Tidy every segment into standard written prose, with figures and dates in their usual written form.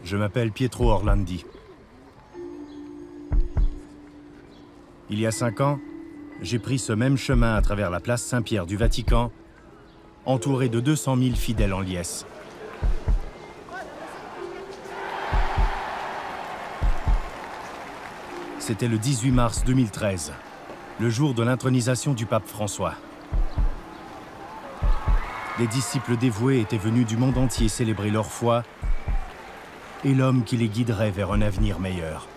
Je m'appelle Pietro Orlandi. Il y a 5 ans, j'ai pris ce même chemin à travers la place Saint-Pierre du Vatican, entouré de 200 000 fidèles en liesse. C'était le 18 mars 2013, le jour de l'intronisation du pape François. Les disciples dévoués étaient venus du monde entier célébrer leur foi et l'homme qui les guiderait vers un avenir meilleur.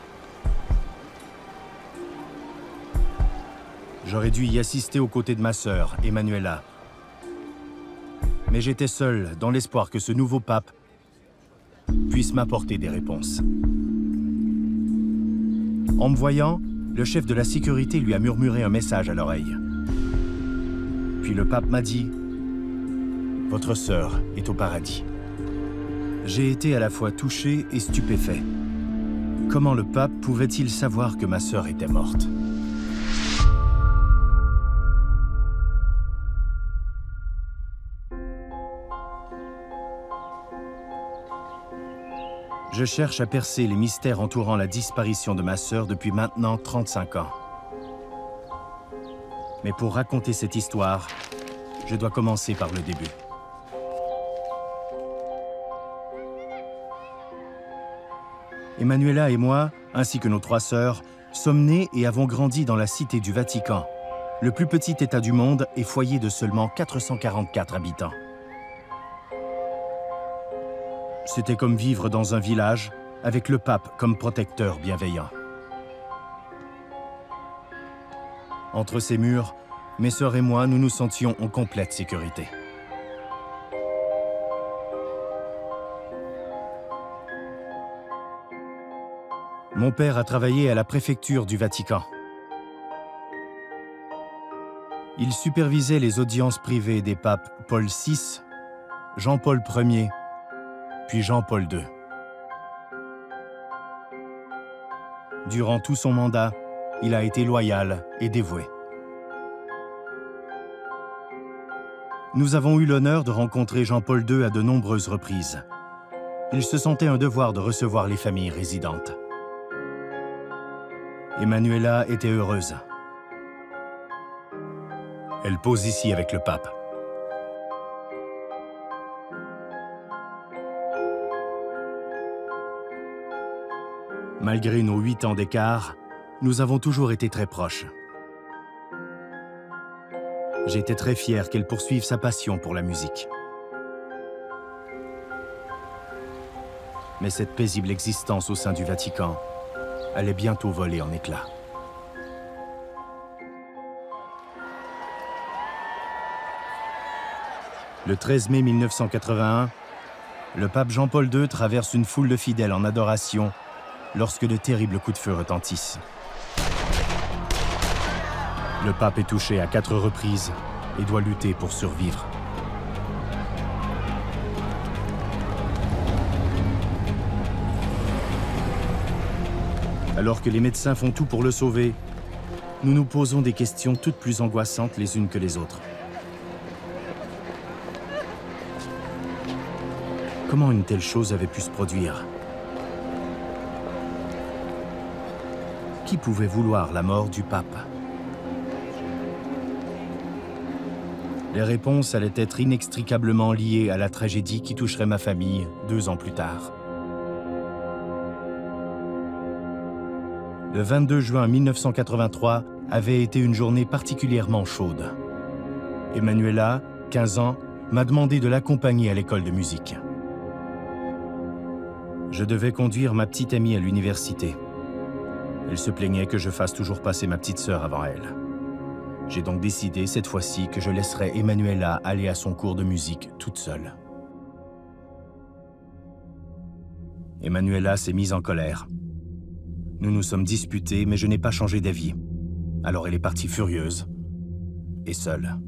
J'aurais dû y assister aux côtés de ma sœur, Emanuela. Mais j'étais seul dans l'espoir que ce nouveau pape puisse m'apporter des réponses. En me voyant, le chef de la sécurité lui a murmuré un message à l'oreille. Puis le pape m'a dit « Votre sœur est au paradis ». J'ai été à la fois touché et stupéfait. Comment le pape pouvait-il savoir que ma sœur était morte? Je cherche à percer les mystères entourant la disparition de ma sœur depuis maintenant 35 ans. Mais pour raconter cette histoire, je dois commencer par le début. Emanuela et moi, ainsi que nos 3 sœurs, sommes nés et avons grandi dans la Cité du Vatican, le plus petit État du monde et foyer de seulement 444 habitants. C'était comme vivre dans un village, avec le pape comme protecteur bienveillant. Entre ces murs, mes sœurs et moi, nous nous sentions en complète sécurité. Mon père a travaillé à la préfecture du Vatican. Il supervisait les audiences privées des papes Paul VI, Jean-Paul Ier, puis Jean-Paul II. Durant tout son mandat, il a été loyal et dévoué. Nous avons eu l'honneur de rencontrer Jean-Paul II à de nombreuses reprises. Il se sentait un devoir de recevoir les familles résidentes. Emanuela était heureuse. Elle pose ici avec le pape. Malgré nos 8 ans d'écart, nous avons toujours été très proches. J'étais très fier qu'elle poursuive sa passion pour la musique. Mais cette paisible existence au sein du Vatican allait bientôt voler en éclats. Le 13 mai 1981, le pape Jean-Paul II traverse une foule de fidèles en adoration lorsque de terribles coups de feu retentissent. Le pape est touché à 4 reprises et doit lutter pour survivre. Alors que les médecins font tout pour le sauver, nous nous posons des questions toutes plus angoissantes les unes que les autres. Comment une telle chose avait pu se produire? Qui pouvait vouloir la mort du pape? Les réponses allaient être inextricablement liées à la tragédie qui toucherait ma famille 2 ans plus tard. Le 22 juin 1983 avait été une journée particulièrement chaude. Emanuela, 15 ans, m'a demandé de l'accompagner à l'école de musique. Je devais conduire ma petite amie à l'université. Elle se plaignait que je fasse toujours passer ma petite sœur avant elle. J'ai donc décidé cette fois-ci que je laisserais Emanuela aller à son cours de musique toute seule. Emanuela s'est mise en colère. Nous nous sommes disputés, mais je n'ai pas changé d'avis. Alors elle est partie furieuse et seule.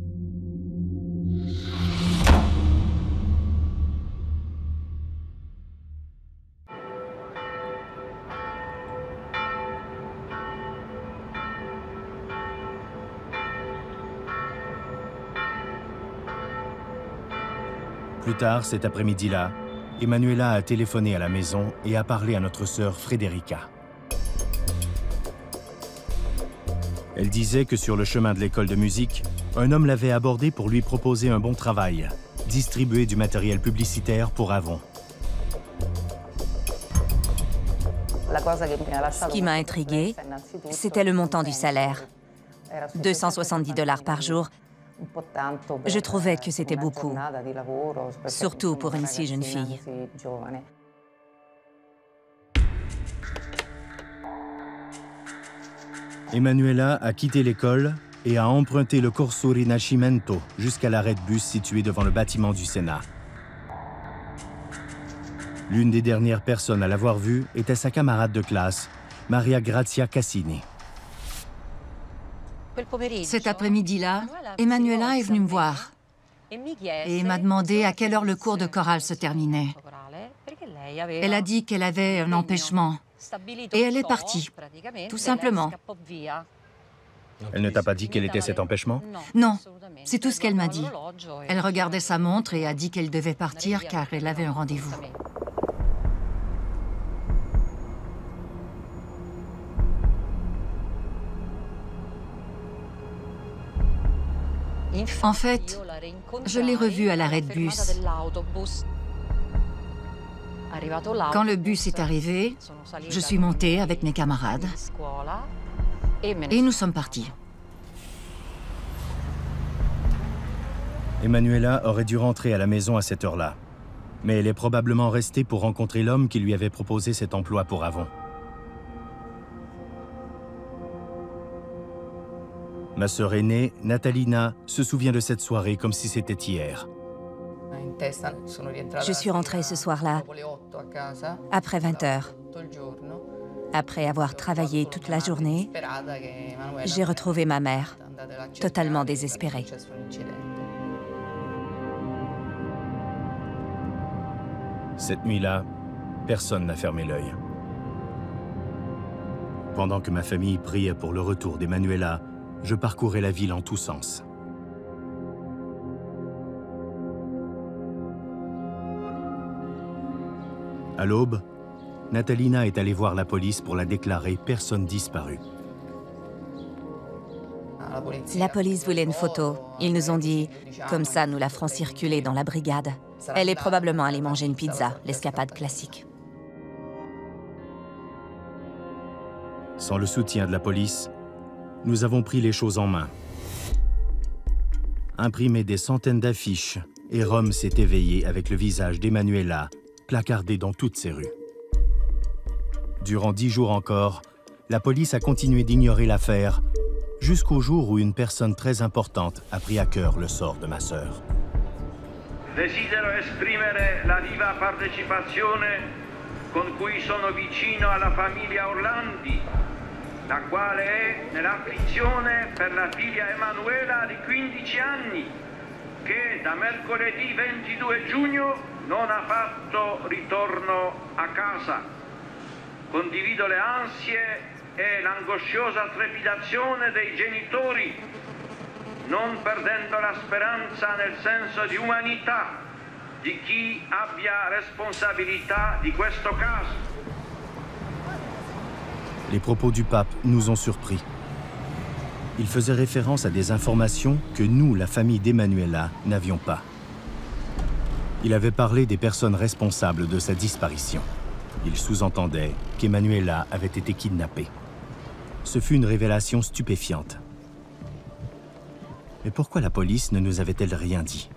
Plus tard, cet après-midi-là, Emanuela a téléphoné à la maison et a parlé à notre sœur Frederica. Elle disait que sur le chemin de l'école de musique, un homme l'avait abordé pour lui proposer un bon travail, distribuer du matériel publicitaire pour Avon. Ce qui m'a intriguée, c'était le montant du salaire. 270 $ par jour. Je trouvais que c'était beaucoup, surtout pour une si jeune fille. Emanuela a quitté l'école et a emprunté le Corso Rinascimento jusqu'à l'arrêt de bus situé devant le bâtiment du Sénat. L'une des dernières personnes à l'avoir vue était sa camarade de classe, Maria Grazia Cassini. Cet après-midi-là, Emanuela est venue me voir et m'a demandé à quelle heure le cours de chorale se terminait. Elle a dit qu'elle avait un empêchement et elle est partie, tout simplement. Elle ne t'a pas dit quel était cet empêchement? Non, c'est tout ce qu'elle m'a dit. Elle regardait sa montre et a dit qu'elle devait partir car elle avait un rendez-vous. En fait, je l'ai revue à l'arrêt de bus. Quand le bus est arrivé, je suis montée avec mes camarades et nous sommes partis. Emanuela aurait dû rentrer à la maison à cette heure-là, mais elle est probablement restée pour rencontrer l'homme qui lui avait proposé cet emploi pour Avon. Ma sœur aînée, Natalina, se souvient de cette soirée comme si c'était hier. Je suis rentrée ce soir-là, après 20 h. Après avoir travaillé toute la journée, j'ai retrouvé ma mère, totalement désespérée. Cette nuit-là, personne n'a fermé l'œil. Pendant que ma famille priait pour le retour d'Emanuela, je parcourais la ville en tous sens. À l'aube, Natalina est allée voir la police pour la déclarer personne disparue. La police voulait une photo. Ils nous ont dit, comme ça nous la ferons circuler dans la brigade. Elle est probablement allée manger une pizza, l'escapade classique. Sans le soutien de la police, nous avons pris les choses en main. Imprimé des centaines d'affiches, et Rome s'est éveillé avec le visage d'Emanuela, placardé dans toutes ses rues. Durant 10 jours encore, la police a continué d'ignorer l'affaire, jusqu'au jour où une personne très importante a pris à cœur le sort de ma sœur. Desidero esprimere la viva partecipazione con cui sono vicino alla famiglia Orlandi, la quale è nell'afflizione per la figlia Emanuela di 15 anni, che da mercoledì 22 giugno non ha fatto ritorno a casa. Condivido le ansie e l'angosciosa trepidazione dei genitori, non perdendo la speranza nel senso di umanità di chi abbia responsabilità di questo caso. Les propos du pape nous ont surpris. Il faisait référence à des informations que nous, la famille d'Emanuela, n'avions pas. Il avait parlé des personnes responsables de sa disparition. Il sous-entendait qu'Emanuela avait été kidnappée. Ce fut une révélation stupéfiante. Mais pourquoi la police ne nous avait-elle rien dit?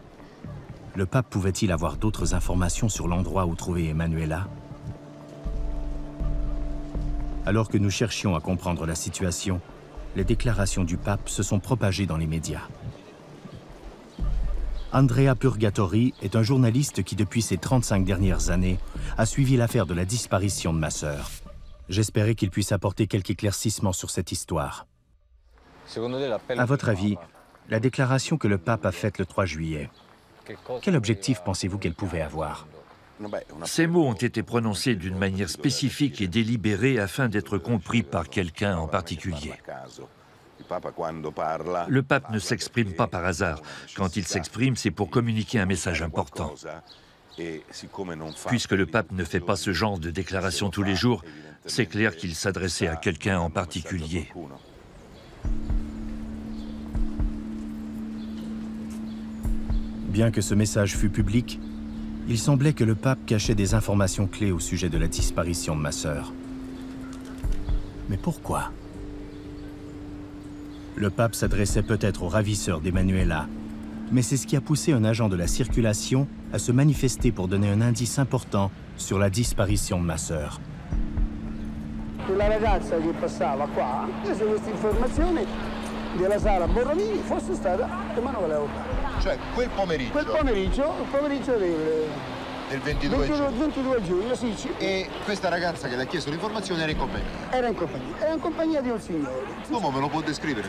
Le pape pouvait-il avoir d'autres informations sur l'endroit où trouver Emanuela? Alors que nous cherchions à comprendre la situation, les déclarations du pape se sont propagées dans les médias. Andrea Purgatori est un journaliste qui, depuis ces 35 dernières années, a suivi l'affaire de la disparition de ma sœur. J'espérais qu'il puisse apporter quelques éclaircissements sur cette histoire. À votre avis, la déclaration que le pape a faite le 3 juillet, quel objectif pensez-vous qu'elle pouvait avoir? Ces mots ont été prononcés d'une manière spécifique et délibérée afin d'être compris par quelqu'un en particulier. Le pape ne s'exprime pas par hasard. Quand il s'exprime, c'est pour communiquer un message important. Puisque le pape ne fait pas ce genre de déclaration tous les jours, c'est clair qu'il s'adressait à quelqu'un en particulier. Bien que ce message fût public, il semblait que le pape cachait des informations clés au sujet de la disparition de ma sœur. Mais pourquoi? Le pape s'adressait peut-être au ravisseur d'Emanuela, mais c'est ce qui a poussé un agent de la circulation à se manifester pour donner un indice important sur la disparition de ma sœur. La ragazza che passava qua prese questa informazione della sala Borromini fosse stata Emanuela Orlandi. Cioè quel pomeriggio? Il pomeriggio del 22 giugno, sì. E questa ragazza che le ha chiesto l'informazione era in compagnia? Era in compagnia di un signore. L'uomo me lo può descrivere?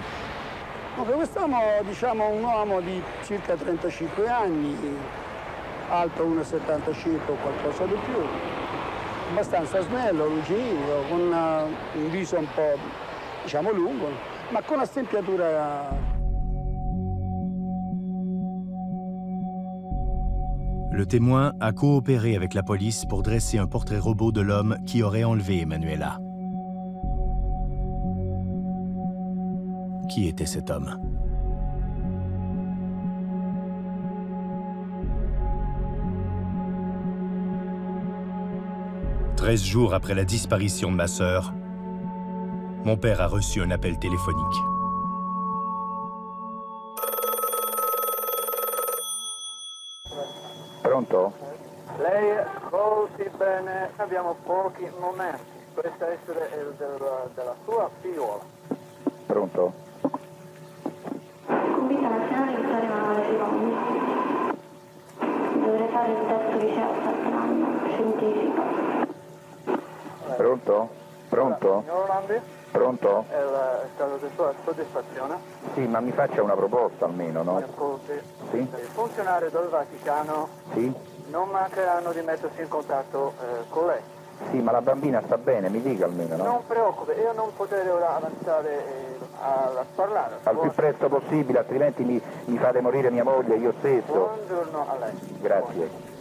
Quest'uomo, diciamo, un uomo di circa 35 anni, alto 1,70 circa o qualcosa di più, abbastanza snello, lucido, con un viso un po', diciamo, lungo, ma con una stempiatura. Le témoin a coopéré avec la police pour dresser un portrait robot de l'homme qui aurait enlevé Emanuela. Qui était cet homme? « 13 jours après la disparition de ma sœur, mon père a reçu un appel téléphonique. Pronto? Lei ascolti bene, abbiamo pochi momenti. Questa essere della sua figliola. Pronto? Convita nazionale di fare manuale di nomi. Dovrei fare il test di anno scientifico. Pronto? Pronto? Signor Orlandi? Pronto? È il caso di sua soddisfazione? Sì, ma mi faccia una proposta almeno, no? Mi ascolti? Sì? I funzionari del Vaticano Sì? non mancheranno di mettersi in contatto con lei. Sì, ma la bambina sta bene, mi dica almeno, no? Non preoccupi, io non potrei ora avanzare a parlare. Al più presto possibile, altrimenti mi fate morire mia moglie io stesso. Buongiorno a lei. Grazie.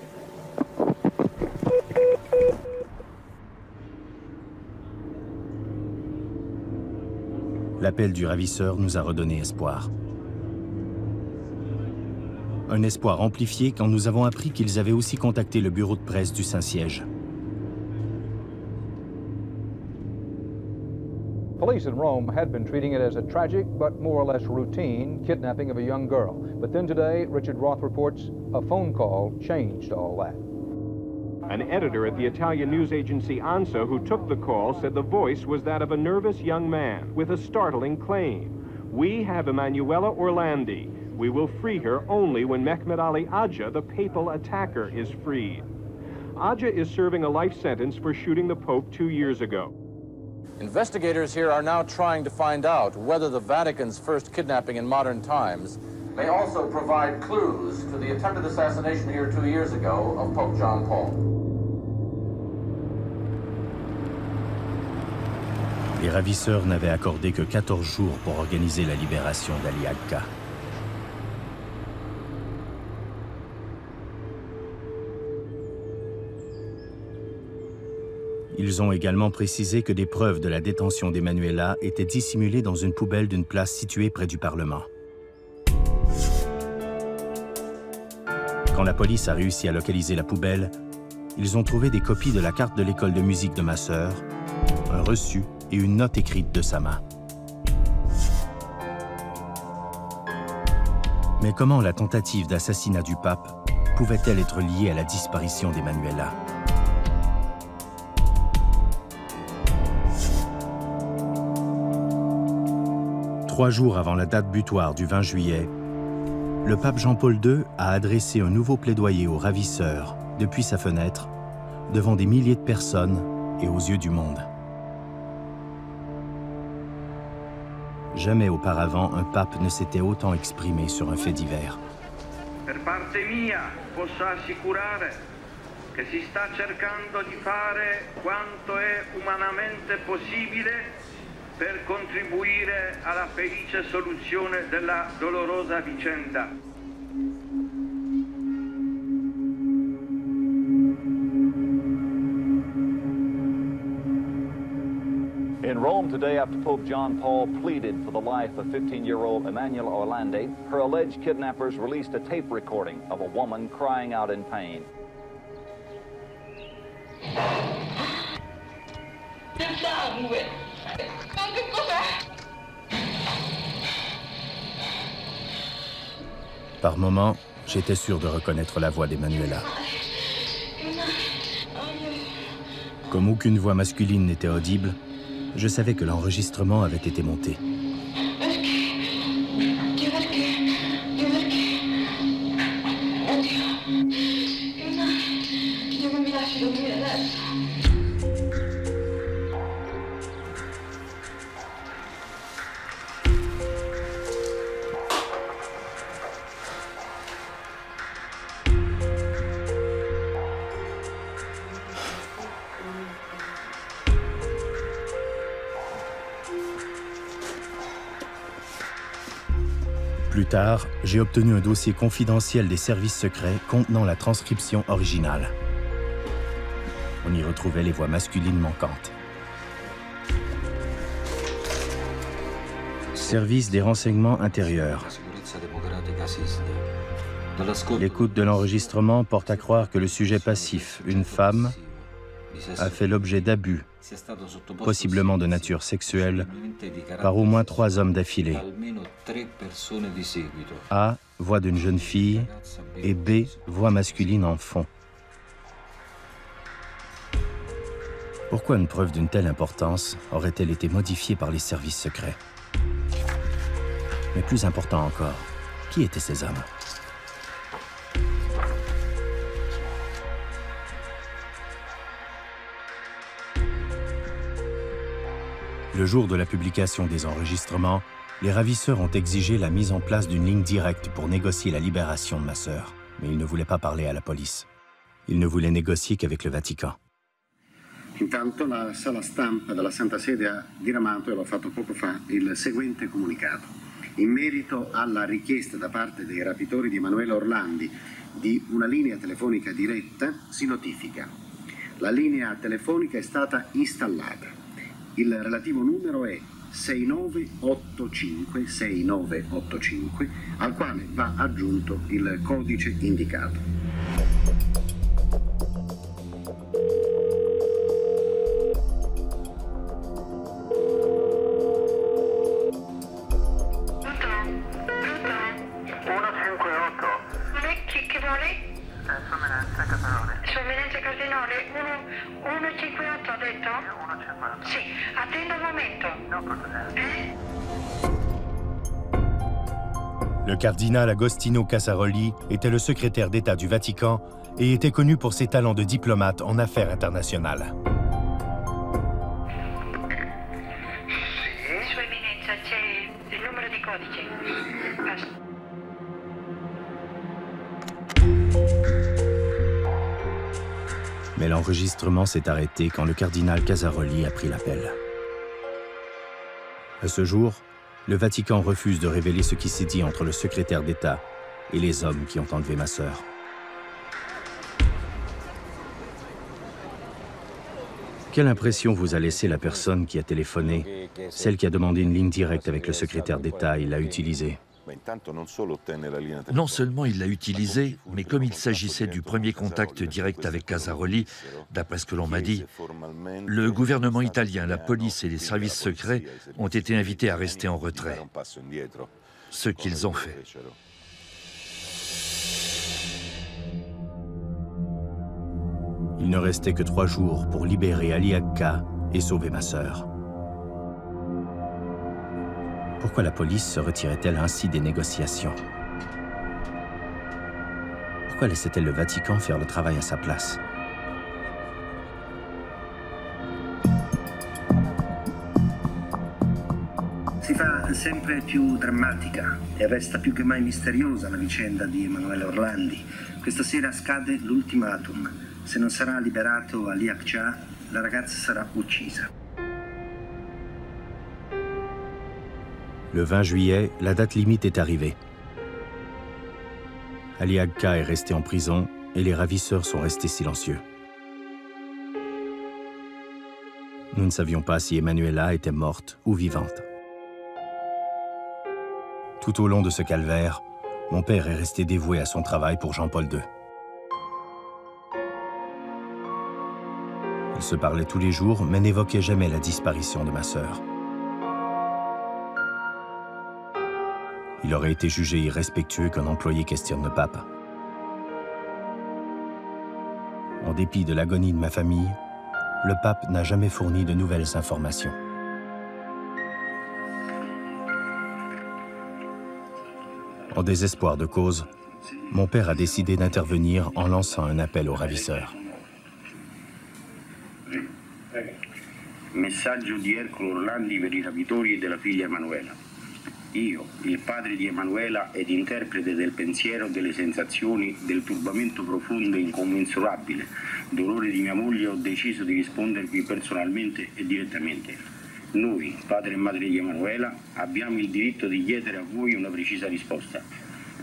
L'appel du ravisseur nous a redonné espoir. Un espoir amplifié quand nous avons appris qu'ils avaient aussi contacté le bureau de presse du Saint-Siège. Police in Rome had been treating it as a tragic but more or less routine kidnapping of a young girl. But then today, Richard Roth reports a phone call changed all that. An editor at the Italian news agency ANSA who took the call said the voice was that of a nervous young man with a startling claim. We have Emanuela Orlandi. We will free her only when Mehmet Ali Agca, the papal attacker, is freed. Agca is serving a life sentence for shooting the Pope 2 years ago. Investigators here are now trying to find out whether the Vatican's first kidnapping in modern times may also provide clues to the attempted assassination here 2 years ago of Pope John Paul. Les ravisseurs n'avaient accordé que 14 jours pour organiser la libération d'Ali Agca. Ils ont également précisé que des preuves de la détention d'Emanuela étaient dissimulées dans une poubelle d'une place située près du Parlement. Quand la police a réussi à localiser la poubelle, ils ont trouvé des copies de la carte de l'école de musique de ma sœur, un reçu et une note écrite de sa main. Mais comment la tentative d'assassinat du pape pouvait-elle être liée à la disparition d'Emanuela? Trois jours avant la date butoir du 20 juillet, le pape Jean-Paul II a adressé un nouveau plaidoyer aux ravisseurs depuis sa fenêtre, devant des milliers de personnes et aux yeux du monde. Jamais auparavant, un pape ne s'était autant exprimé sur un fait divers. Per parte mia, posso assicurare che si sta cercando di fare quanto è umanamente possibile per contribuire alla felice soluzione della dolorosa vicenda. In Rome today, after Pope John Paul pleaded for the life of 15-year-old Emanuela Orlandi, her alleged kidnappers released a tape recording of a woman crying out in pain. Par moments, j'étais sûr de reconnaître la voix d'Emanuela. Comme aucune voix masculine n'était audible, je savais que l'enregistrement avait été monté. Plus tard, j'ai obtenu un dossier confidentiel des services secrets contenant la transcription originale. On y retrouvait les voix masculines manquantes. Service des renseignements intérieurs. L'écoute de l'enregistrement porte à croire que le sujet passif, une femme, a fait l'objet d'abus, possiblement de nature sexuelle, par au moins 3 hommes d'affilée. A, voix d'une jeune fille, et B, voix masculine en fond. Pourquoi une preuve d'une telle importance aurait-elle été modifiée par les services secrets? Mais plus important encore, qui étaient ces hommes? Le jour de la publication des enregistrements, les ravisseurs ont exigé la mise en place d'une ligne directe pour négocier la libération de ma sœur. Mais ils ne voulaient pas parler à la police. Ils ne voulaient négocier qu'avec le Vatican. Intanto la sala stampa della Santa Sede ha diramato, e l'ho fatto poco fa, il seguente comunicato. In merito alla richiesta da parte dei rapitori di Emanuela Orlandi di una linea telefonica diretta, si notifica. La linea telefonica è stata installata. Il relativo numero è 6985 al quale va aggiunto il codice indicato. Sua Eminenza Cardinale, 158 ha detto? Sì, attenda un momento. Le cardinal Agostino Casaroli était le secrétaire d'État du Vatican et était connu pour ses talents de diplomate en affaires internationales. Sua Eminenza, c'è il numero di codice. Mais l'enregistrement s'est arrêté quand le cardinal Casaroli a pris l'appel. À ce jour, le Vatican refuse de révéler ce qui s'est dit entre le secrétaire d'État et les hommes qui ont enlevé ma sœur. Quelle impression vous a laissé la personne qui a téléphoné, celle qui a demandé une ligne directe avec le secrétaire d'État et l'a utilisée? Non seulement il l'a utilisé, mais comme il s'agissait du premier contact direct avec Casaroli, d'après ce que l'on m'a dit, le gouvernement italien, la police et les services secrets ont été invités à rester en retrait. Ce qu'ils ont fait. Il ne restait que 3 jours pour libérer Ali Agca et sauver ma sœur. Pourquoi la police se retirait-elle ainsi des négociations? Pourquoi laissait-elle le Vatican faire le travail à sa place? Si fa sempre più drammatica e resta più che mai misteriosa la vicenda di Emanuela Orlandi. Questa sera scade l'ultimatum. Se non sarà liberato Ali Agca, la ragazza sarà uccisa. Le 20 juillet, la date limite est arrivée. Ali Agca est resté en prison et les ravisseurs sont restés silencieux. Nous ne savions pas si Emanuela était morte ou vivante. Tout au long de ce calvaire, mon père est resté dévoué à son travail pour Jean-Paul II. Ils se parlaient tous les jours, mais n'évoquaient jamais la disparition de ma sœur. Il aurait été jugé irrespectueux qu'un employé questionne le pape. En dépit de l'agonie de ma famille, le pape n'a jamais fourni de nouvelles informations. En désespoir de cause, mon père a décidé d'intervenir en lançant un appel aux ravisseurs. Messaggio di Ercole Orlandi per i rapitori della figlia Emanuela. Io, il padre di Emanuela ed interprete del pensiero, delle sensazioni, del turbamento profondo e incommensurabile, dolore di mia moglie, ho deciso di rispondervi personalmente e direttamente. Noi, padre e madre di Emanuela, abbiamo il diritto di chiedere a voi una precisa risposta.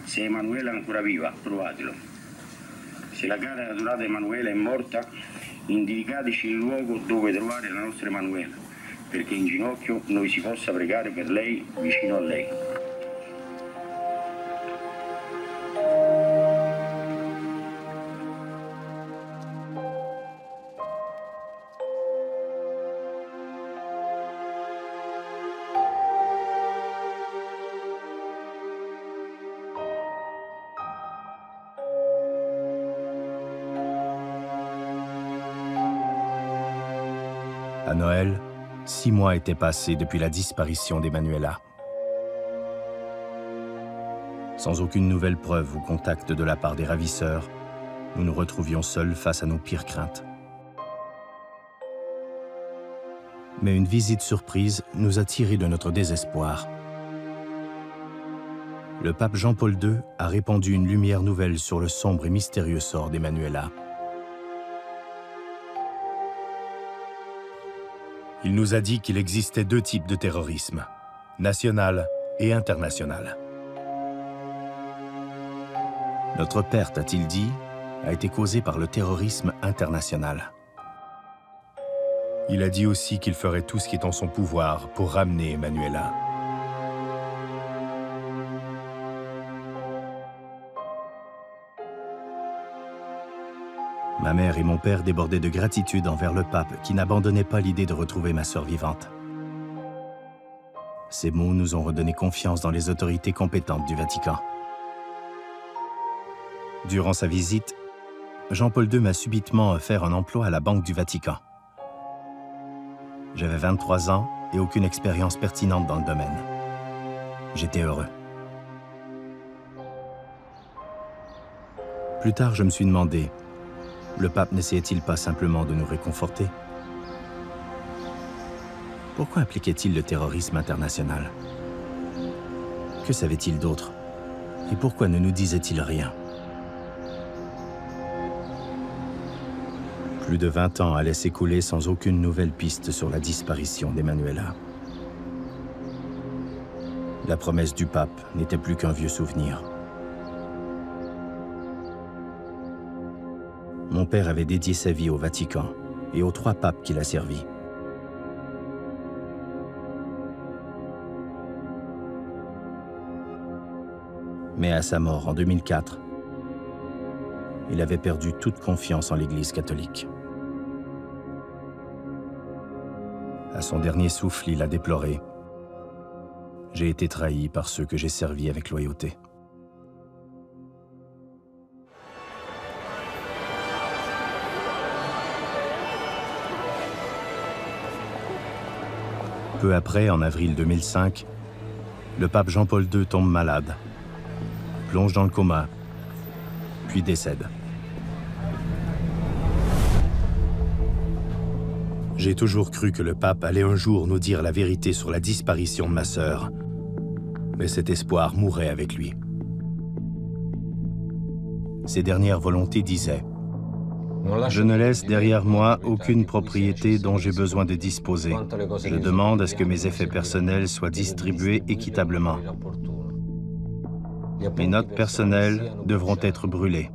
Se Emanuela è ancora viva, provatelo. Se la cara e adorata Emanuela è morta, indicateci il luogo dove trovare la nostra Emanuela, perché in ginocchio noi si possa pregare per lei, vicino a lei. À Noël, 6 mois étaient passés depuis la disparition d'Emanuela. Sans aucune nouvelle preuve ou contact de la part des ravisseurs, nous nous retrouvions seuls face à nos pires craintes. Mais une visite surprise nous a tirés de notre désespoir. Le pape Jean-Paul II a répandu une lumière nouvelle sur le sombre et mystérieux sort d'Emanuela. Il nous a dit qu'il existait 2 types de terrorisme, national et international. Notre perte, a-t-il dit, a été causée par le terrorisme international. Il a dit aussi qu'il ferait tout ce qui est en son pouvoir pour ramener Emanuela. Ma mère et mon père débordaient de gratitude envers le pape qui n'abandonnait pas l'idée de retrouver ma sœur vivante. Ces mots nous ont redonné confiance dans les autorités compétentes du Vatican. Durant sa visite, Jean-Paul II m'a subitement offert un emploi à la Banque du Vatican. J'avais 23 ans et aucune expérience pertinente dans le domaine. J'étais heureux. Plus tard, je me suis demandé, le pape n'essayait-il pas simplement de nous réconforter? Pourquoi impliquait-il le terrorisme international? Que savait-il d'autre? Et pourquoi ne nous disait-il rien? Plus de 20 ans allaient s'écouler sans aucune nouvelle piste sur la disparition d'Emanuela. La promesse du pape n'était plus qu'un vieux souvenir. Mon père avait dédié sa vie au Vatican et aux 3 papes qu'il a servis. Mais à sa mort en 2004, il avait perdu toute confiance en l'Église catholique. À son dernier souffle, il a déploré « J'ai été trahi par ceux que j'ai servis avec loyauté ». Peu après, en avril 2005, le pape Jean-Paul II tombe malade, plonge dans le coma, puis décède. J'ai toujours cru que le pape allait un jour nous dire la vérité sur la disparition de ma sœur, mais cet espoir mourait avec lui. Ses dernières volontés disaient « Je ne laisse derrière moi aucune propriété dont j'ai besoin de disposer. Je demande à ce que mes effets personnels soient distribués équitablement. Mes notes personnelles devront être brûlées. »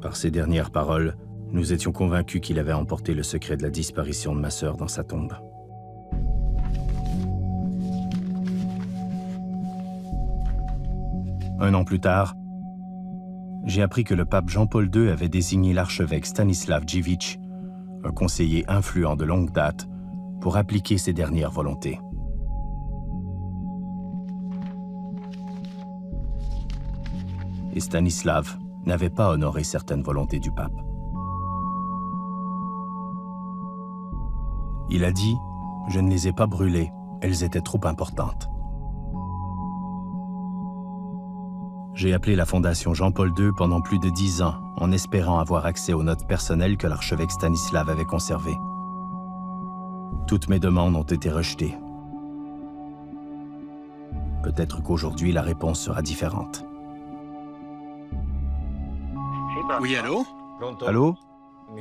Par ces dernières paroles, Nous étions convaincus qu'il avait emporté le secret de la disparition de ma sœur dans sa tombe. Un an plus tard, j'ai appris que le pape Jean-Paul II avait désigné l'archevêque Stanislav Dziwisz, un conseiller influent de longue date, pour appliquer ses dernières volontés. Et Stanislav n'avait pas honoré certaines volontés du pape. Il a dit « Je ne les ai pas brûlées, elles étaient trop importantes ». J'ai appelé la Fondation Jean-Paul II pendant plus de 10 ans, en espérant avoir accès aux notes personnelles que l'archevêque Stanislav avait conservées. Toutes mes demandes ont été rejetées. Peut-être qu'aujourd'hui, la réponse sera différente. Oui, allô? Allô?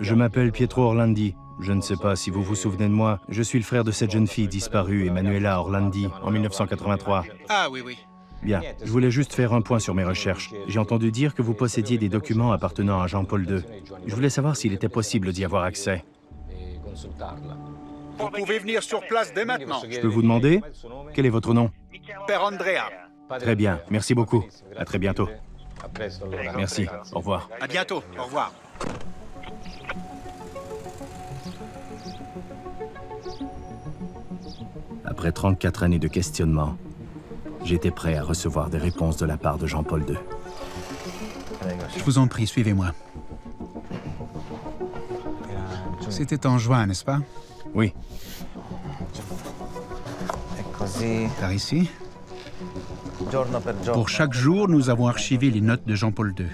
Je m'appelle Pietro Orlandi. Je ne sais pas si vous vous souvenez de moi. Je suis le frère de cette jeune fille disparue, Emanuela Orlandi, en 1983. Ah oui, oui. Bien, je voulais juste faire un point sur mes recherches. J'ai entendu dire que vous possédiez des documents appartenant à Jean-Paul II. Je voulais savoir s'il était possible d'y avoir accès. Vous pouvez venir sur place dès maintenant. Je peux vous demander? Quel est votre nom? Père Andrea. Très bien, merci beaucoup. À très bientôt. Merci, au revoir. À bientôt, au revoir. Après 34 années de questionnement, j'étais prêt à recevoir des réponses de la part de Jean-Paul II. Je vous en prie, suivez-moi. C'était en juin, n'est-ce pas? Oui. Par ici. Pour chaque jour, nous avons archivé les notes de Jean-Paul II.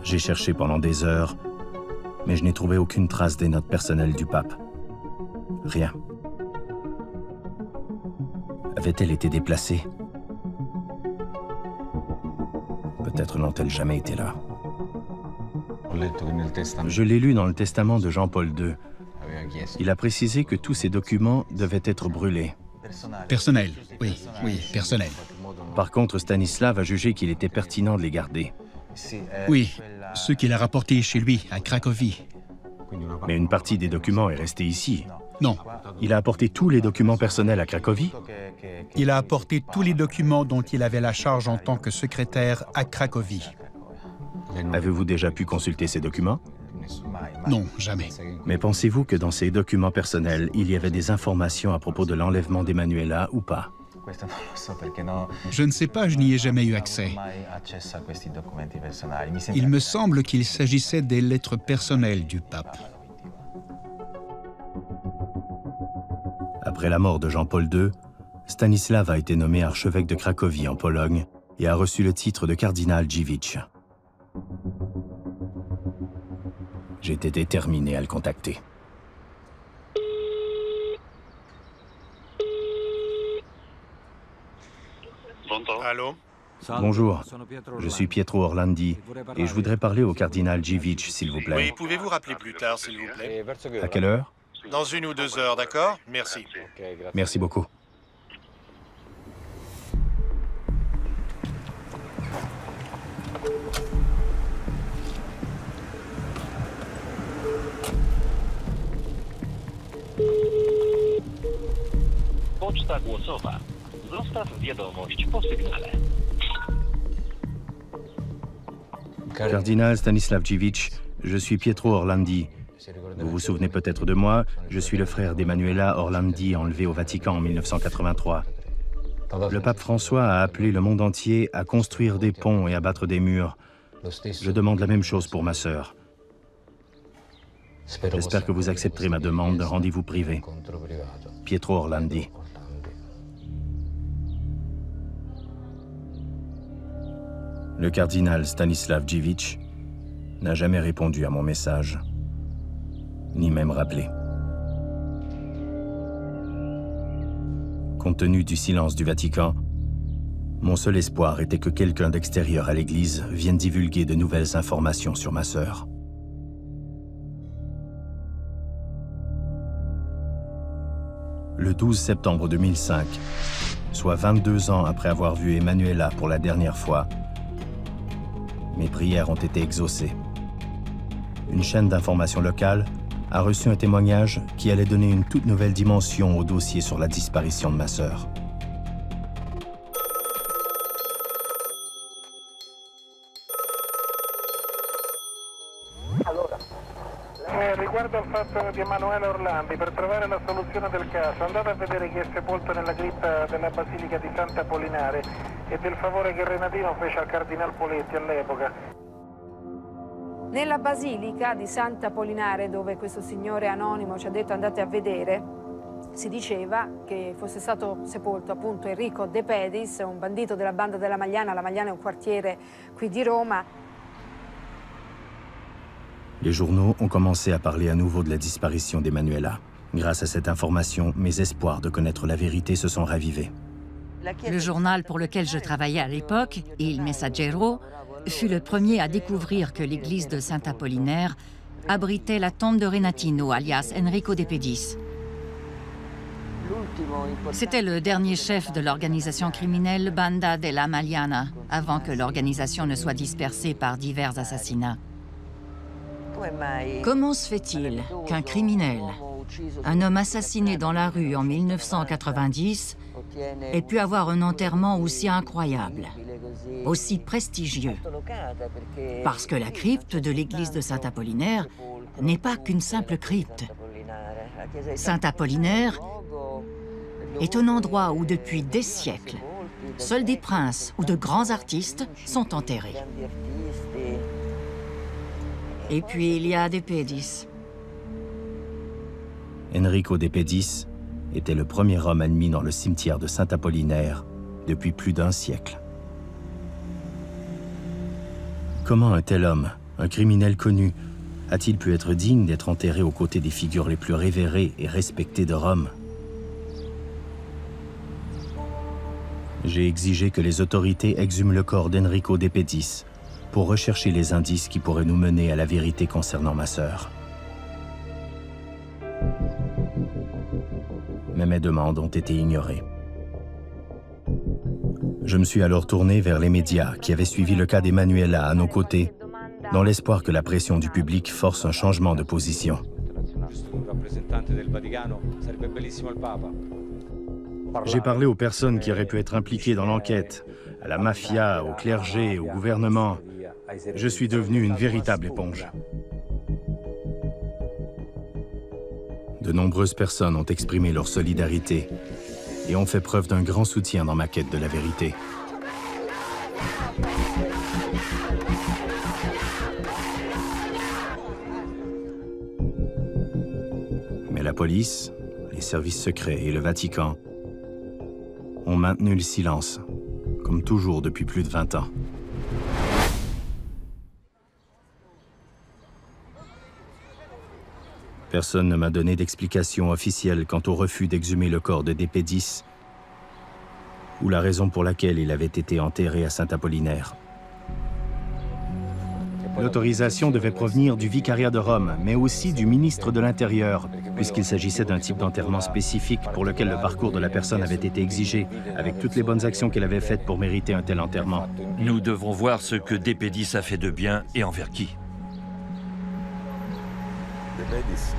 J'ai cherché pendant des heures, mais je n'ai trouvé aucune trace des notes personnelles du pape. Rien. Avait-elle été déplacée? Peut-être n'ont-elles jamais été là. Je l'ai lu dans le testament de Jean-Paul II. Il a précisé que tous ces documents devaient être brûlés. Personnel, oui, personnel. Par contre, Stanislav a jugé qu'il était pertinent de les garder. Oui, ceux qu'il a rapportés chez lui, à Cracovie. Mais une partie des documents est restée ici. Non. Il a apporté tous les documents personnels à Cracovie? Il a apporté tous les documents dont il avait la charge en tant que secrétaire à Cracovie. Avez-vous déjà pu consulter ces documents? Non, jamais. Mais pensez-vous que dans ces documents personnels, il y avait des informations à propos de l'enlèvement d'Emanuela ou pas? Je ne sais pas, je n'y ai jamais eu accès. Il me semble qu'il s'agissait des lettres personnelles du pape. Après la mort de Jean-Paul II, Stanislav a été nommé archevêque de Cracovie en Pologne et a reçu le titre de cardinal Dziwisz. J'étais déterminé à le contacter. Allô? Bonjour, je suis Pietro Orlandi et je voudrais parler au cardinal Dziwisz, s'il vous plaît. Oui, pouvez-vous rappeler plus tard, s'il vous plaît? À quelle heure? Dans 1 ou 2 heures, d'accord? Merci. Merci beaucoup. Poczta głosowa. Zostaw wiadomość po sygnale. Cardinal Stanislav Dziwisz, je suis Pietro Orlandi. Vous vous souvenez peut-être de moi, je suis le frère d'Emanuela Orlandi enlevée au Vatican en 1983. Le pape François a appelé le monde entier à construire des ponts et à battre des murs. Je demande la même chose pour ma sœur. J'espère que vous accepterez ma demande d'un rendez-vous privé. Pietro Orlandi. Le cardinal Stanislav Dziwisz n'a jamais répondu à mon message, ni même rappelé. Compte tenu du silence du Vatican, mon seul espoir était que quelqu'un d'extérieur à l'Église vienne divulguer de nouvelles informations sur ma sœur. Le 12 septembre 2005, soit 22 ans après avoir vu Emanuela pour la dernière fois, mes prières ont été exaucées. Une chaîne d'information locale a reçu un témoignage qui allait donner une toute nouvelle dimension au dossier sur la disparition de ma sœur. Riguardo al fatto di Emanuela Orlandi, per trovare la soluzione del caso, andate a vedere chi è sepolto nella cripta della Basilica di Santa Apollinare e del favore che Renatino fece al Cardinal Poletti all'epoca. Nella Basilica di Santa Apollinare, dove questo signore anonimo ci ha detto andate a vedere, si diceva che fosse stato sepolto appunto Enrico De Pedis, un bandito della banda della Magliana. La Magliana è un quartiere qui di Roma. Les journaux ont commencé à parler à nouveau de la disparition d'Emanuela. Grâce à cette information, mes espoirs de connaître la vérité se sont ravivés. Le journal pour lequel je travaillais à l'époque, Il Messaggero, fut le premier à découvrir que l'église de Saint-Apollinaire abritait la tombe de Renatino, alias Enrico De Pedis. C'était le dernier chef de l'organisation criminelle Banda della Magliana, avant que l'organisation ne soit dispersée par divers assassinats. Comment se fait-il qu'un criminel, un homme assassiné dans la rue en 1990, ait pu avoir un enterrement aussi incroyable, aussi prestigieux? Parce que la crypte de l'église de Saint-Apollinaire n'est pas qu'une simple crypte. Saint-Apollinaire est un endroit où, depuis des siècles, seuls des princes ou de grands artistes sont enterrés. Et puis il y a De Pedis. Enrico De Pedis était le premier homme admis dans le cimetière de Saint-Apollinaire depuis plus d'un siècle. Comment un tel homme, un criminel connu, a-t-il pu être digne d'être enterré aux côtés des figures les plus révérées et respectées de Rome? J'ai exigé que les autorités exhument le corps d'Enrico De Pedis pour rechercher les indices qui pourraient nous mener à la vérité concernant ma sœur. Mais mes demandes ont été ignorées. Je me suis alors tourné vers les médias qui avaient suivi le cas d'Emanuela à nos côtés, dans l'espoir que la pression du public force un changement de position. J'ai parlé aux personnes qui auraient pu être impliquées dans l'enquête, à la mafia, au clergé, au gouvernement. Je suis devenu une véritable éponge. De nombreuses personnes ont exprimé leur solidarité et ont fait preuve d'un grand soutien dans ma quête de la vérité. Mais la police, les services secrets et le Vatican ont maintenu le silence, comme toujours depuis plus de 20 ans. Personne ne m'a donné d'explication officielle quant au refus d'exhumer le corps de De Pedis ou la raison pour laquelle il avait été enterré à Saint-Apollinaire. L'autorisation devait provenir du vicariat de Rome, mais aussi du ministre de l'Intérieur, puisqu'il s'agissait d'un type d'enterrement spécifique pour lequel le parcours de la personne avait été exigé, avec toutes les bonnes actions qu'elle avait faites pour mériter un tel enterrement. Nous devons voir ce que De Pedis a fait de bien et envers qui.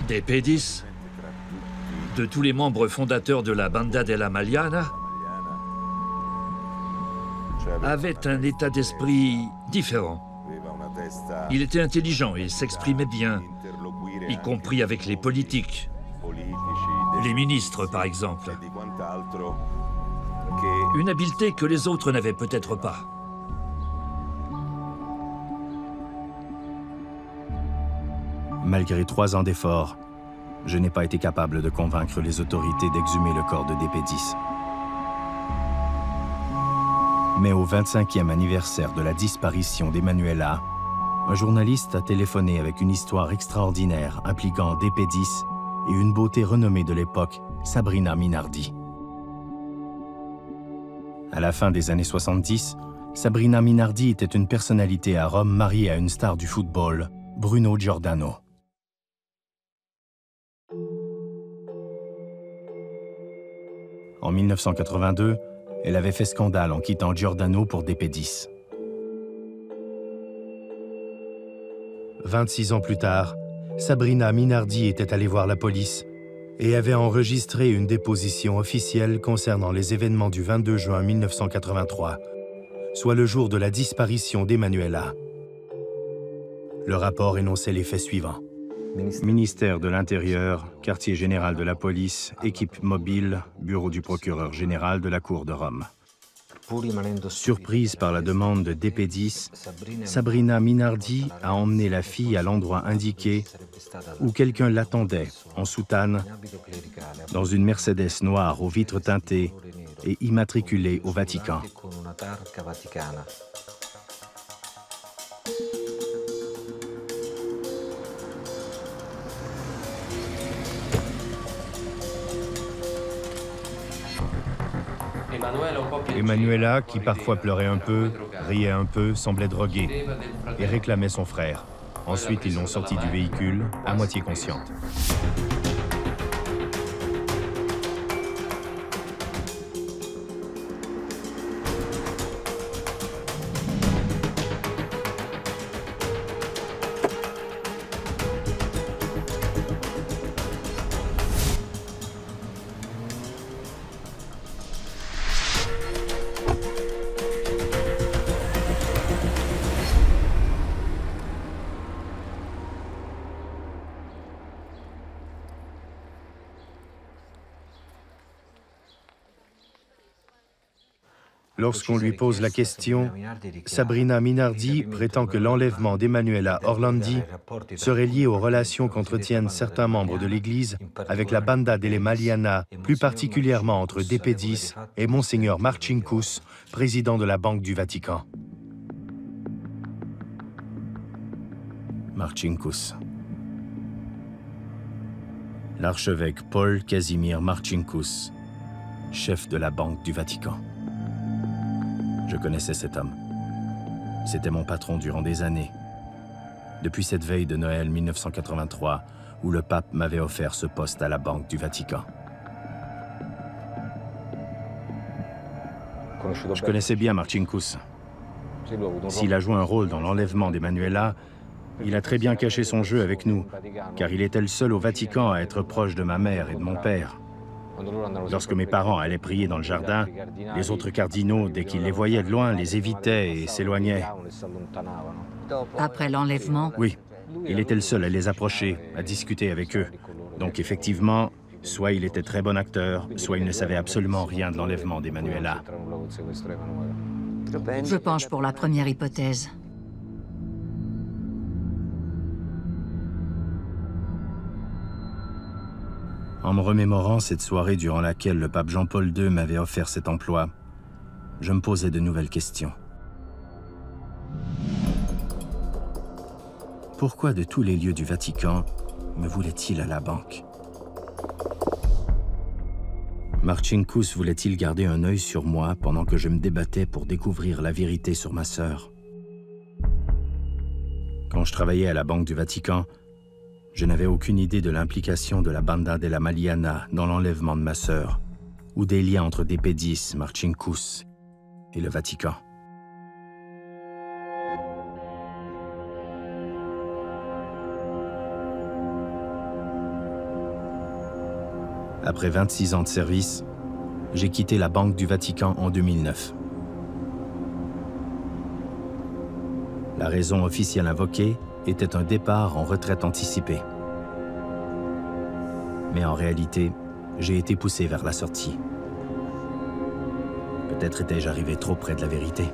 De Pedis, de tous les membres fondateurs de la Banda della Magliana, avait un état d'esprit différent. Il était intelligent et s'exprimait bien, y compris avec les politiques, les ministres par exemple. Une habileté que les autres n'avaient peut-être pas. Malgré 3 ans d'efforts, je n'ai pas été capable de convaincre les autorités d'exhumer le corps de De Pedis. Mais au 25e anniversaire de la disparition d'Emanuela, un journaliste a téléphoné avec une histoire extraordinaire impliquant De Pedis et une beauté renommée de l'époque, Sabrina Minardi. À la fin des années 70, Sabrina Minardi était une personnalité à Rome mariée à une star du football, Bruno Giordano. En 1982, elle avait fait scandale en quittant Giordano pour DP10. 26 ans plus tard, Sabrina Minardi était allée voir la police et avait enregistré une déposition officielle concernant les événements du 22 juin 1983, soit le jour de la disparition d'Emanuela. Le rapport énonçait les faits suivants. Ministère de l'Intérieur, quartier général de la police, équipe mobile, bureau du procureur général de la Cour de Rome. Surprise par la demande de DP10, Sabrina Minardi a emmené la fille à l'endroit indiqué où quelqu'un l'attendait, en soutane, dans une Mercedes noire aux vitres teintées et immatriculée au Vatican. Emanuela, qui parfois pleurait un peu, riait un peu, semblait droguée et réclamait son frère. Ensuite, ils l'ont sortie du véhicule, à moitié consciente. Lorsqu'on lui pose la question, Sabrina Minardi prétend que l'enlèvement d'Emanuela Orlandi serait lié aux relations qu'entretiennent certains membres de l'Église avec la Banda delle Maliana, plus particulièrement entre DP10 et Monseigneur Marcinkus, président de la Banque du Vatican. Marcinkus. L'archevêque Paul Casimir Marcinkus, chef de la Banque du Vatican. Je connaissais cet homme. C'était mon patron durant des années. Depuis cette veille de Noël 1983, où le pape m'avait offert ce poste à la Banque du Vatican. Je connaissais bien Marcinkus. S'il a joué un rôle dans l'enlèvement d'Emanuela, il a très bien caché son jeu avec nous, car il était le seul au Vatican à être proche de ma mère et de mon père. Lorsque mes parents allaient prier dans le jardin, les autres cardinaux, dès qu'ils les voyaient de loin, les évitaient et s'éloignaient. Après l'enlèvement? Oui, il était le seul à les approcher, à discuter avec eux. Donc effectivement, soit il était très bon acteur, soit il ne savait absolument rien de l'enlèvement d'Emanuela. Je penche pour la première hypothèse. En me remémorant cette soirée durant laquelle le pape Jean-Paul II m'avait offert cet emploi, je me posais de nouvelles questions. Pourquoi de tous les lieux du Vatican me voulait-il à la banque? Marcinkus voulait-il garder un œil sur moi pendant que je me débattais pour découvrir la vérité sur ma sœur? Quand je travaillais à la Banque du Vatican, je n'avais aucune idée de l'implication de la Banda della Maliana dans l'enlèvement de ma sœur, ou des liens entre DP10, Marcinkus et le Vatican. Après 26 ans de service, j'ai quitté la Banque du Vatican en 2009. La raison officielle invoquée était un départ en retraite anticipée. Mais en réalité, j'ai été poussé vers la sortie. Peut-être étais-je arrivé trop près de la vérité.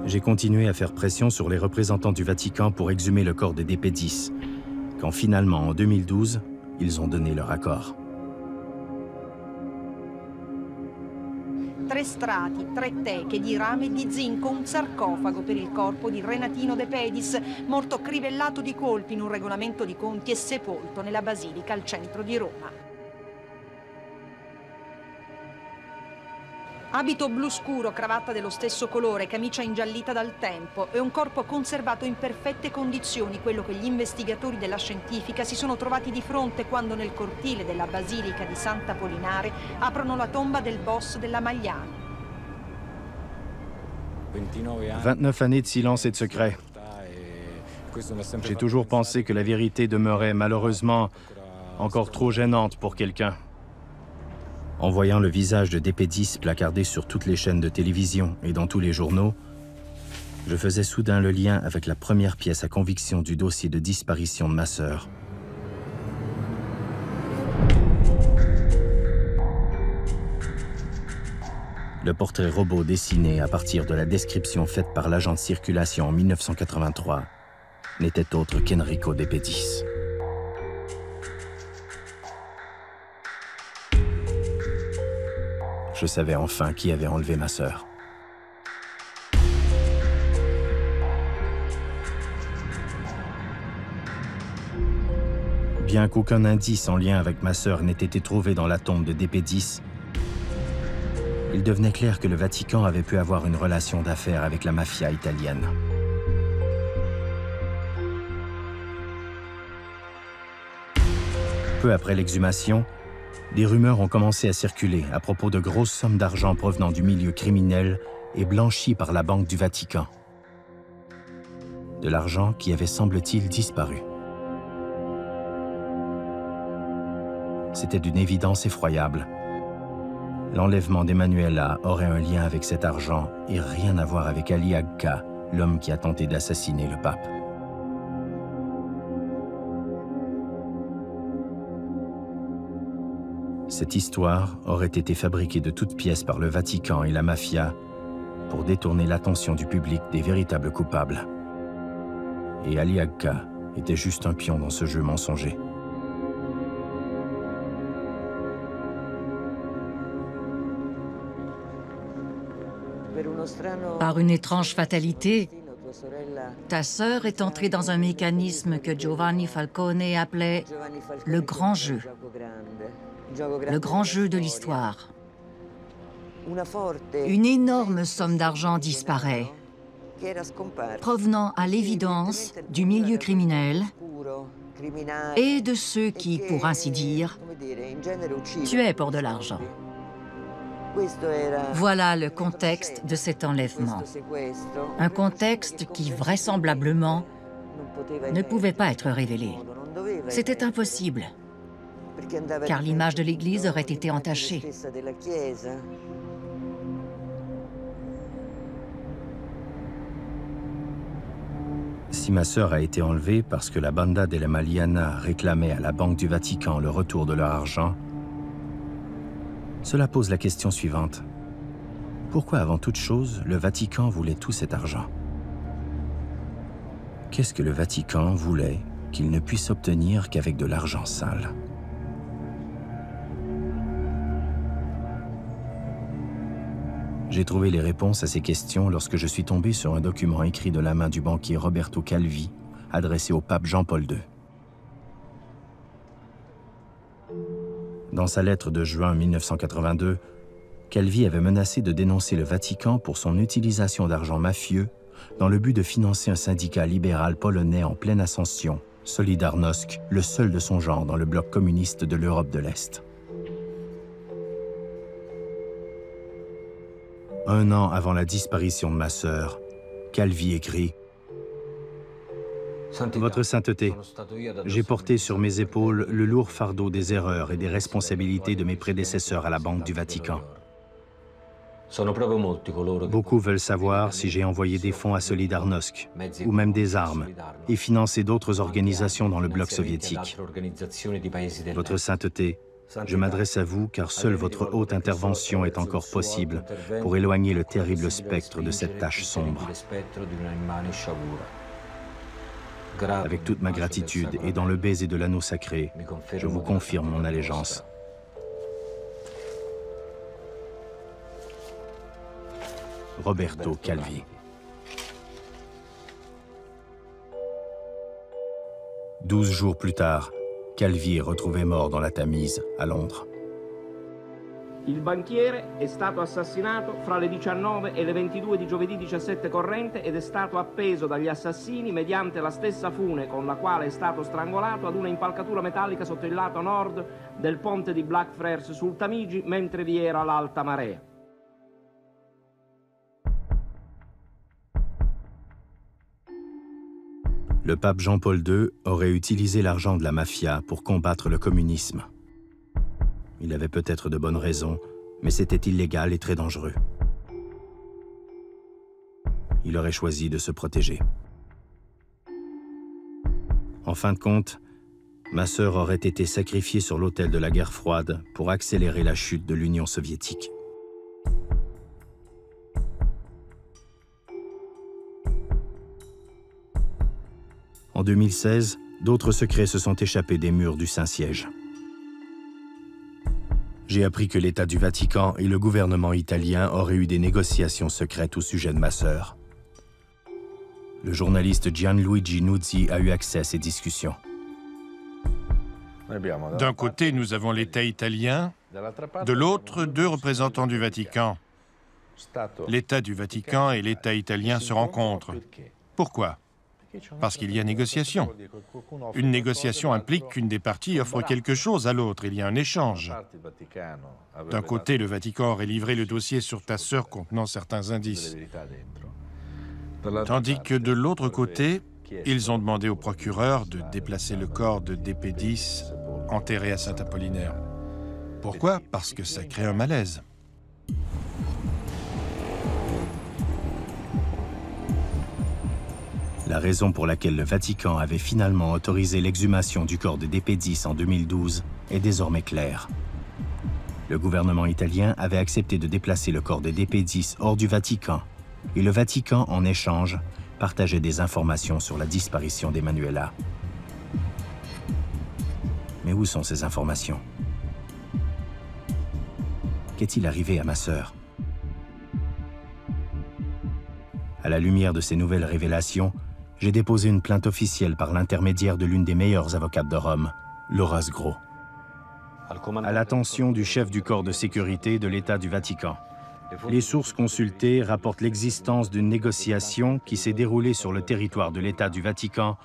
J'ai continué à faire pression sur les représentants du Vatican pour exhumer le corps des DP10, quand finalement, en 2012, ils ont donné leur accord. 3 strati, 3 teche di rame e di zinco, un sarcofago per il corpo di Renatino De Pedis, morto crivellato di colpi in un regolamento di conti e sepolto nella basilica al centro di Roma. Abito blu scuro, cravatta dello stesso colore, camicia ingiallita dal tempo e un corpo conservato in perfette condizioni, quello che gli investigatori della scientifica si sono trovati di fronte quando nel cortile della Basilica di Sant'Apollinare aprono la tomba del boss della Magliana. 29 années de silence et de secret. J'ai toujours pensé que la vérité demeurait malheureusement encore trop gênante pour quelqu'un. En voyant le visage de Dépédis placardé sur toutes les chaînes de télévision et dans tous les journaux, je faisais soudain le lien avec la première pièce à conviction du dossier de disparition de ma sœur. Le portrait robot dessiné à partir de la description faite par l'agent de circulation en 1983 n'était autre qu'Enrico Dépédis. Je savais enfin qui avait enlevé ma sœur. Bien qu'aucun indice en lien avec ma sœur n'ait été trouvé dans la tombe de Dépédis, il devenait clair que le Vatican avait pu avoir une relation d'affaires avec la mafia italienne. Peu après l'exhumation, des rumeurs ont commencé à circuler à propos de grosses sommes d'argent provenant du milieu criminel et blanchies par la Banque du Vatican. De l'argent qui avait, semble-t-il, disparu. C'était d'une évidence effroyable. L'enlèvement d'Emanuela aurait un lien avec cet argent et rien à voir avec Ali Agca, l'homme qui a tenté d'assassiner le pape. Cette histoire aurait été fabriquée de toutes pièces par le Vatican et la mafia pour détourner l'attention du public des véritables coupables. Et Ali Agca était juste un pion dans ce jeu mensonger. Par une étrange fatalité, ta sœur est entrée dans un mécanisme que Giovanni Falcone appelait le grand jeu. Le grand jeu de l'histoire. Une énorme somme d'argent disparaît, provenant à l'évidence du milieu criminel et de ceux qui, pour ainsi dire, tuaient pour de l'argent. Voilà le contexte de cet enlèvement. Un contexte qui, vraisemblablement, ne pouvait pas être révélé. C'était impossible, car l'image de l'Église aurait été entachée. Si ma sœur a été enlevée parce que la Banda della Magliana réclamait à la Banque du Vatican le retour de leur argent, cela pose la question suivante. Pourquoi, avant toute chose, le Vatican voulait tout cet argent? Qu'est-ce que le Vatican voulait qu'il ne puisse obtenir qu'avec de l'argent sale? J'ai trouvé les réponses à ces questions lorsque je suis tombé sur un document écrit de la main du banquier Roberto Calvi, adressé au pape Jean-Paul II. Dans sa lettre de juin 1982, Calvi avait menacé de dénoncer le Vatican pour son utilisation d'argent mafieux dans le but de financer un syndicat libéral polonais en pleine ascension, Solidarność, le seul de son genre dans le bloc communiste de l'Europe de l'Est. Un an avant la disparition de ma sœur, Calvi écrit « Votre sainteté, j'ai porté sur mes épaules le lourd fardeau des erreurs et des responsabilités de mes prédécesseurs à la Banque du Vatican. Beaucoup veulent savoir si j'ai envoyé des fonds à Solidarność, ou même des armes, et financé d'autres organisations dans le bloc soviétique. Votre sainteté, je m'adresse à vous car seule votre haute intervention est encore possible pour éloigner le terrible spectre de cette tache sombre. Avec toute ma gratitude et dans le baiser de l'anneau sacré, je vous confirme mon allégeance. Roberto Calvi. 12 jours plus tard, Calvi est retrouvé mort dans la Tamise, à Londres. Il banchiere è stato assassinato fra le 19 e le 22 di giovedì 17 corrente ed è stato appeso dagli assassini mediante la stessa fune con la quale è stato strangolato ad una impalcatura metallica sotto il lato nord del ponte di Blackfriars sul Tamigi mentre vi era l'alta marea. Le pape Jean-Paul II aurait utilisé l'argent de la mafia pour combattre le communisme. Il avait peut-être de bonnes raisons, mais c'était illégal et très dangereux. Il aurait choisi de se protéger. En fin de compte, ma sœur aurait été sacrifiée sur l'autel de la guerre froide pour accélérer la chute de l'Union soviétique. En 2016, d'autres secrets se sont échappés des murs du Saint-Siège. J'ai appris que l'État du Vatican et le gouvernement italien auraient eu des négociations secrètes au sujet de ma sœur. Le journaliste Gianluigi Nuzzi a eu accès à ces discussions. D'un côté, nous avons l'État italien, de l'autre, 2 représentants du Vatican. L'État du Vatican et l'État italien se rencontrent. Pourquoi ? Parce qu'il y a négociation. Une négociation implique qu'une des parties offre quelque chose à l'autre. Il y a un échange. D'un côté, le Vatican aurait livré le dossier sur ta sœur contenant certains indices. Tandis que de l'autre côté, ils ont demandé au procureur de déplacer le corps de DP10 enterré à Saint-Apollinaire. Pourquoi? Parce que ça crée un malaise. La raison pour laquelle le Vatican avait finalement autorisé l'exhumation du corps de DP10 en 2012 est désormais claire. Le gouvernement italien avait accepté de déplacer le corps de DP10 hors du Vatican, et le Vatican, en échange, partageait des informations sur la disparition d'Emanuela. Mais où sont ces informations? Qu'est-il arrivé à ma sœur? À la lumière de ces nouvelles révélations, j'ai déposé une plainte officielle par l'intermédiaire de l'une des meilleures avocates de Rome, Laura Sgro. À l'attention du chef du corps de sécurité de l'État du Vatican. Les sources consultées rapportent l'existence d'une négociation qui s'est déroulée sur le territoire de l'État du Vatican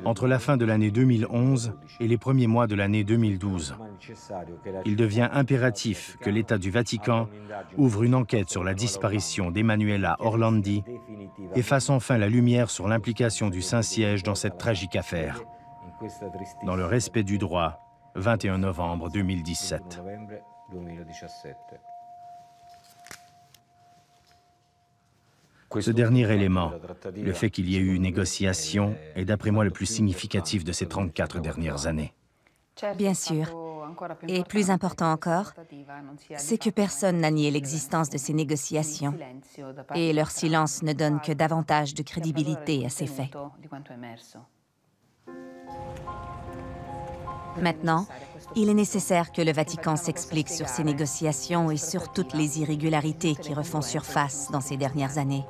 entre la fin de l'année 2011 et les premiers mois de l'année 2012. Il devient impératif que l'État du Vatican ouvre une enquête sur la disparition d'Emanuela Orlandi et fasse enfin la lumière sur l'implication du Saint-Siège dans cette tragique affaire. Dans le respect du droit, 21 novembre 2017. Ce dernier élément, le fait qu'il y ait eu une négociation, est d'après moi le plus significatif de ces 34 dernières années. Bien sûr. Et plus important encore, c'est que personne n'a nié l'existence de ces négociations. Et leur silence ne donne que davantage de crédibilité à ces faits. Maintenant, il est nécessaire que le Vatican s'explique sur ces négociations et sur toutes les irrégularités qui refont surface dans ces dernières années.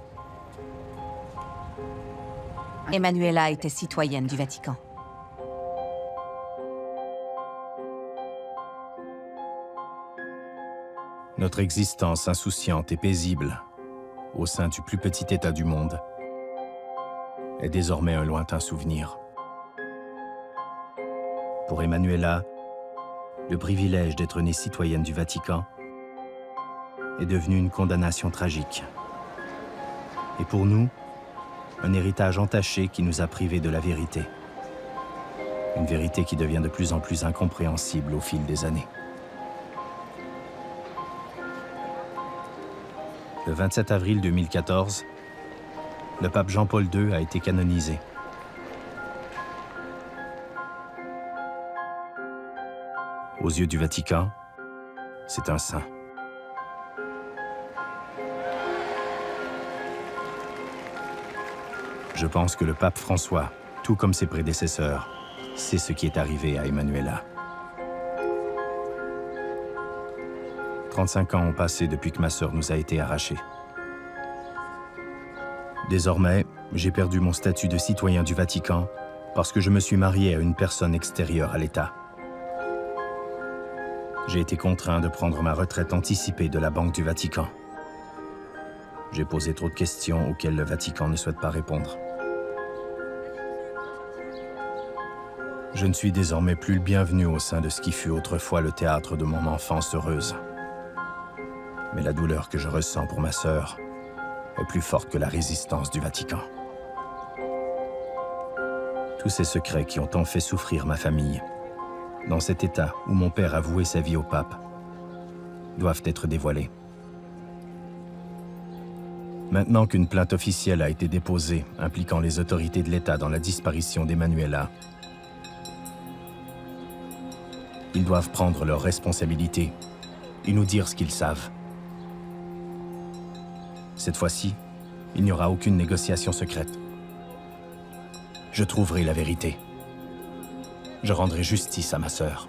Emanuela était citoyenne du Vatican. Notre existence insouciante et paisible, au sein du plus petit État du monde, est désormais un lointain souvenir. Pour Emanuela, le privilège d'être née citoyenne du Vatican est devenu une condamnation tragique. Et pour nous, un héritage entaché qui nous a privés de la vérité. Une vérité qui devient de plus en plus incompréhensible au fil des années. Le 27 avril 2014, le pape Jean-Paul II a été canonisé. Aux yeux du Vatican, c'est un saint. Je pense que le pape François, tout comme ses prédécesseurs, sait ce qui est arrivé à Emanuela. 35 ans ont passé depuis que ma sœur nous a été arrachée. Désormais, j'ai perdu mon statut de citoyen du Vatican parce que je me suis marié à une personne extérieure à l'État. J'ai été contraint de prendre ma retraite anticipée de la Banque du Vatican. J'ai posé trop de questions auxquelles le Vatican ne souhaite pas répondre. Je ne suis désormais plus le bienvenu au sein de ce qui fut autrefois le théâtre de mon enfance heureuse. Mais la douleur que je ressens pour ma sœur est plus forte que la résistance du Vatican. Tous ces secrets qui ont tant fait souffrir ma famille, dans cet état où mon père a voué sa vie au pape, doivent être dévoilés. Maintenant qu'une plainte officielle a été déposée impliquant les autorités de l'État dans la disparition d'Emanuela, ils doivent prendre leurs responsabilités et nous dire ce qu'ils savent. Cette fois-ci, il n'y aura aucune négociation secrète. Je trouverai la vérité. Je rendrai justice à ma sœur.